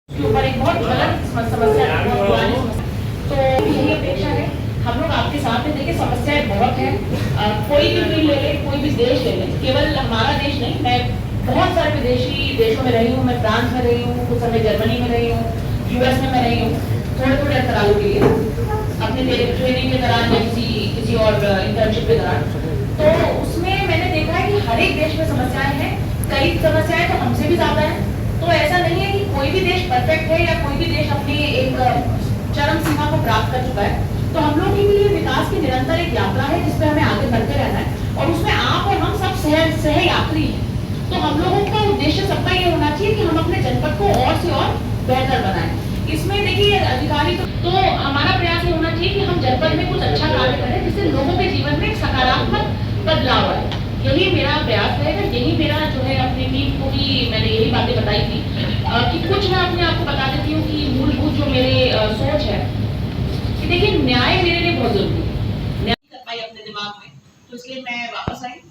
के ऊपर एक बहुत गलत समस्या है, बहुत पुरानी समस्या। तो यही अपेक्षा है हम लोग आपके साथ में। देखिए समस्याएं बहुत हैं, कोई भी फील्ड ले ले, कोई भी देश ले ले, केवल हमारा देश नहीं, मैं बहुत सारे विदेशी देशों में रही हूँ। मैं फ्रांस में रही हूँ, कुछ समय जर्मनी में रही हूँ, यूएस में मैं रही हूँ, थोड़े थोड़े अंतरालों के लिए अपने ट्रेनिंग के दौरान या किसी और इंटर्नशिप के दौरान। तो उसमें मैंने देखा है कि हर एक देश में समस्याएं हैं, कई समस्याएं तो हमसे भी ज्यादा हैं। तो ऐसा नहीं है कि कोई भी देश परफेक्ट है या कोई भी देश अपनी एक चरम सीमा को प्राप्त कर चुका है। तो हम लोग के लिए विकास की निरंतर एक यात्रा है जिसपे हमें आगे बढ़ते रहना है, और उसमें आप और हम सब सह यात्री हैं। तो हम लोगों का उद्देश्य सबका ये होना चाहिए कि हम अपने जनपद को और से और बेहतर बनाएं। इसमें देखिए अधिकारी तो हमारा प्रयास ये होना चाहिए कि हम जनपद में कुछ अच्छा कार्य करें जिससे लोगों के जीवन में एक सकारात्मक बदलाव आए। यही मेरा प्रयास रहेगा, यही मेरा जो है अपनी टीम को भी मैंने यही बातें बताई थी कि कुछ मैं अपने आपको बता देती हूँ कि मूलभूत जो मेरे सोच है कि देखिए न्याय मेरे लिए बहुत जरूरी है। न्याय कर पाई अपने दिमाग में, तो इसलिए मैं वापस आई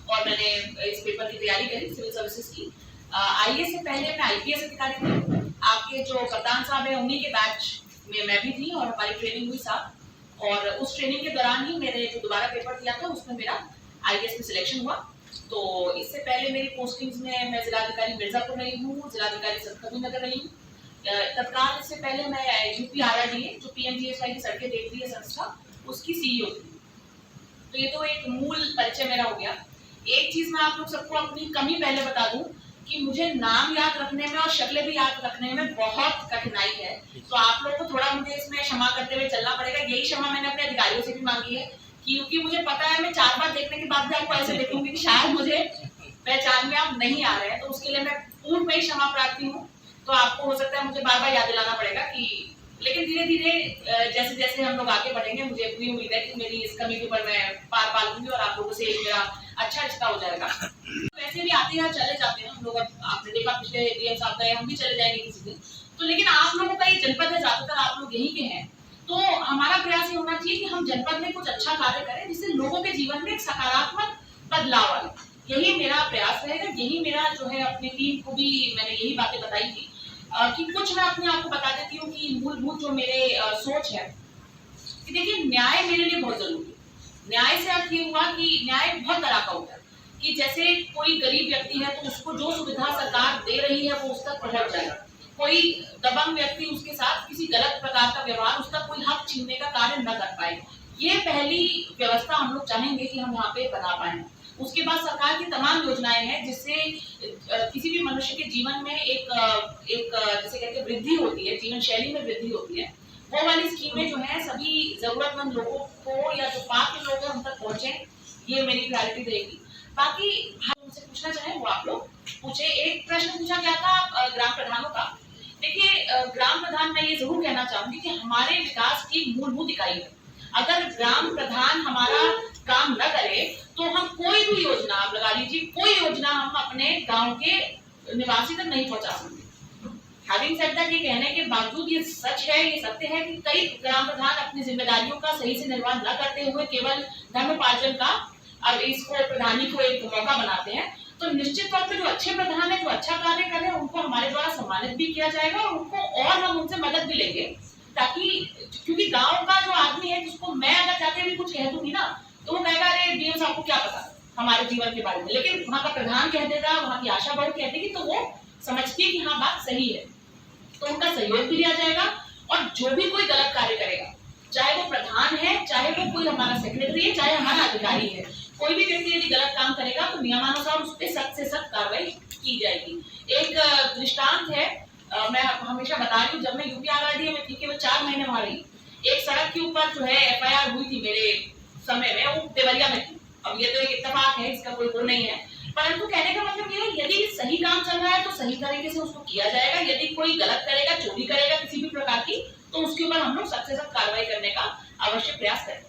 और मैंने इस पेपर की तैयारी करी सिविल सर्विसेज की। आईएएस से पहले मैं आईपीएस अधिकारी थी। आपके जो कप्तान साहब है उन्हीं के बैच में मैं भी थी और हमारी ट्रेनिंग हुई साथ। और उस ट्रेनिंग के दौरान ही मैंने जो दोबारा पेपर दिया था उसमें मेरा आईएएस में सिलेक्शन हुआ। तो इससे पहले मेरी पोस्टिंग्स में मैं जिलाधिकारी मिर्जापुर रही हूँ, जिलाधिकारी संतकबीर नगर रही हूँ। तत्काल इससे पहले मैं यूपी आरआरडीए जो पीएमजीएसवाई की सड़कें देखती है संस्था, उसकी सीईओ थी। तो ये तो एक मूल परिचय मेरा हो गया। एक चीज मैं आप लोग सबको अपनी कमी पहले बता दूं कि मुझे नाम याद रखने में और शक्लें भी याद रखने में बहुत कठिनाई है। तो आप लोगों को थोड़ा मुझे इसमें क्षमा करते हुए चलना पड़ेगा। यही क्षमा मैंने अपने अधिकारियों से भी मांगी है क्योंकि मुझे पता है मैं 4 बार देखने के बाद भी आपको ऐसे देखूंगी कि शायद मुझे पहचान में आप नहीं आ रहे हैं। तो उसके लिए मैं पूर्ण में ही क्षमा प्रार्थी हूँ। तो आपको हो सकता है मुझे बार बार याद दिलाना पड़ेगा कि, लेकिन धीरे धीरे जैसे जैसे हम लोग आगे बढ़ेंगे मुझे पूरी उम्मीद है कि मेरी इस कमी के ऊपर मैं पार पा लूंगी और आप लोगों से मेरा अच्छा रिश्ता हो जाएगा। वैसे भी आते हैं चले जाते हैं हम लोग, आपने देखा पिछले डीएम साहब गए, हम भी चले जाएंगे किसी दिन। तो लेकिन आप लोगों का ये जनपद है, ज्यादातर आप लोग यहीं के हैं। तो हमारा प्रयास ये होना चाहिए कि हम जनपद में कुछ अच्छा कार्य करें जिससे लोगों के जीवन में एक सकारात्मक बदलाव आए। यही मेरा प्रयास रहेगा, यही मेरा जो है अपनी टीम को भी मैंने यही बातें बताई थी कि कुछ मैं अपने आपको बता देती हूँ कि मूलभूत जो मेरे सोच है कि देखिए न्याय मेरे लिए बहुत जरूरी है। न्याय से अर्थ ये हुआ कि न्याय बहुत तरह का होता है कि जैसे कोई गरीब व्यक्ति है तो उसको जो सुविधा सरकार दे रही है वो उस तक पहुंच जाए। कोई दबंग व्यक्ति उसके साथ किसी गलत प्रकार का व्यवहार, उसका कोई हक छीनने का कार्य न कर पाए। ये पहली व्यवस्था हम लोग चाहेंगे कि हम यहाँ पे बना पाए। उसके बाद सरकार की तमाम योजनाएं हैं जिससे किसी भी मनुष्य के जीवन में एक जैसे कहते हैं वृद्धि होती है, जीवन शैली में वृद्धि होती है। वो वाली स्कीमें जो है सभी जरूरतमंद लोगों को या जो पात्र लोग हैं उन तक पहुंचे, ये मेरी प्रायोरिटी रहेगी। बाकी उनसे पूछना चाहे वो आप लोग पूछे। एक प्रश्न पूछा गया था ग्राम प्रधानों का। देखिए ग्राम प्रधान मैं ये जरूर कहना चाहूंगी कि हमारे विकास की मूलभूत इकाई है। अगर ग्राम प्रधान हमारा काम न करे तो हम कोई भी योजना, आप लगा लीजिए कोई योजना हम अपने गांव के निवासी तक नहीं पहुंचा सकते। हैविंग सेड दैट, ये कहने के बावजूद ये सच है, ये सत्य है कि कई ग्राम प्रधान अपनी जिम्मेदारियों का सही से निर्वहन न करते हुए केवल धर्मोपार्जन का अब इसको प्रधानी को एक मौका बनाते हैं। तो निश्चित तौर पे जो अच्छे प्रधान है, जो अच्छा कार्य कर रहे हैं, उनको हमारे द्वारा सम्मानित भी किया जाएगा और उनको और हम उनसे मदद भी लेंगे, ताकि क्योंकि गांव का जो आदमी है जिसको मैं अगर जाके भी कुछ कह दूंगी ना तो वो कहेगा अरे डीएम साहब को क्या पता हमारे जीवन के बारे में, लेकिन वहां का प्रधान कह देगा, वहां की आशा बहू कह देगी तो वो समझती है कि हाँ बात सही है, तो उनका सहयोग भी लिया जाएगा। और जो भी कोई गलत कार्य करेगा, चाहे वो प्रधान है, चाहे वो कोई हमारा सेक्रेटरी है, चाहे हमारा अधिकारी है, कोई भी व्यक्ति यदि गलत काम करेगा तो नियमानुसार उस पर सख्त से सख्त कार्रवाई की जाएगी। एक दृष्टांत है, मैं हमेशा बता रही हूँ, जब मैं यूपी आरआरडीए में थी केवल 4 महीने वहां रही, एक सड़क के ऊपर जो है एफआईआर हुई थी मेरे समय में, वो देवरिया में थी। अब ये तो एक इत्तेफाक है, इसका कोई वो नहीं है, परंतु कहने का मतलब ये है यदि सही काम चल रहा है तो सही तरीके से उसको किया जाएगा। यदि कोई गलत करेगा, चोरी करेगा किसी भी प्रकार की, तो उसके ऊपर हम लोग सख्त से सख्त कार्रवाई करने का अवश्य प्रयास करें।